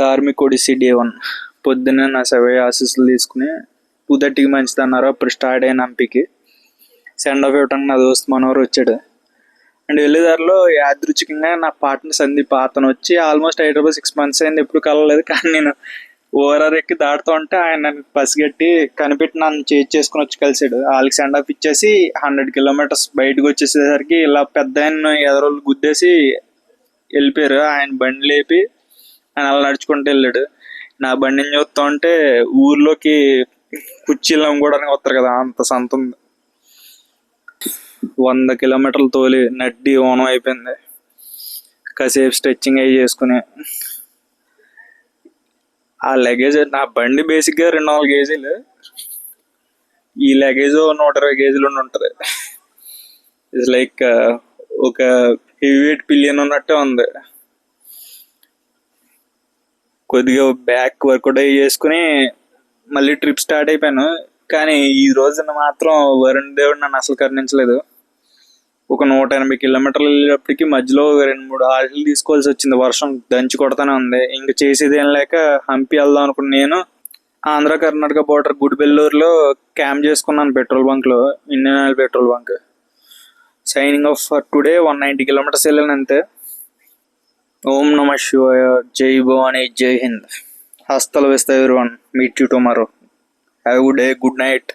Dharmik Odissi day 1 పొద్దున్నే నా శివయ్య ఆశీస్సులు తీసుకుని 2:30కి మంచిది అన్నారు. అప్పుడు స్టార్ట్ అయిన హంపికి సెండ్ ఆఫ్ ఇవ్వటానికి నా దోస్త్ మనోహర్ వచ్చాడు. అండ్ వెళ్ళేదారిలో యాదృచ్ఛికంగా నా పార్ట్నర్ సందీప్ అతను వచ్చి ఆల్మోస్ట్ హైదరాబాద్ 6 months అయింది, ఎప్పుడు కలవలేదు. కానీ నేను ఓఆర్ఆర్ ఎక్కి దాటుతూ ఉంటే ఆయన నన్ను పసిగట్టి కనిపెట్టి నన్ను చేసుకుని వచ్చి కలిసాడు. వాళ్ళకి సెండ్ ఆఫ్ ఇచ్చేసి 100 kilometers బయటకు వచ్చేసేసరికి ఇలా పెద్ద ఆయన ఎదరోళ్ళు గుద్దేసి వెళ్ళిపోయారు. ఆయన బండి లేపి ఆయన అలా నడుచుకుంటూ వెళ్ళాడు. నా బండిని చూస్తూ ఉంటే ఊర్లోకి కుర్చీలు అమ్ముకోవడానికి వస్తారు కదా, అంత సంత ఉంది. 100 kilometers తోలి నడ్డి ఓనం అయిపోయింది. కాసేపు స్ట్రెచ్చింగ్ అవి చేసుకుని ఆ లగేజ్, నా బండి బేసిక్గా 2-4 kgs, ఈ లగేజ్ 120 kgs ఉంటుంది. ఇట్స్ లైక్ ఒక హెవీ వెయిట్ పిలియన్ ఉన్నట్టే ఉంది. కొద్దిగా బ్యాక్ వర్కౌట్ అయ్యి చేసుకుని మళ్ళీ ట్రిప్ స్టార్ట్ అయిపోయాను. కానీ ఈ రోజున మాత్రం వరుణ్ దేవుడు నన్ను అసలు కరుణించలేదు. ఒక 180 kilometers వెళ్ళేటప్పటికి మధ్యలో 2-3 హాల్ట్లు తీసుకోవాల్సి వచ్చింది. వర్షం దంచి కొడతానే ఉంది. ఇంక చేసేది ఏం లేక హంపి వెళ్దాం అనుకుని నేను ఆంధ్ర కర్ణాటక బోర్డర్ గుడిబెల్లూరులో క్యాంప్ చేసుకున్నాను పెట్రోల్ బంక్లో, Indian oil petrol bunk. Signing off for today. 190 kilometers వెళ్ళాను అంతే. ఓం నమ శివాయ, జై భవానీ, జై హింద్. హస్తలు వేస్తాయి everyone. Meet you tomorrow. Have good day, good night.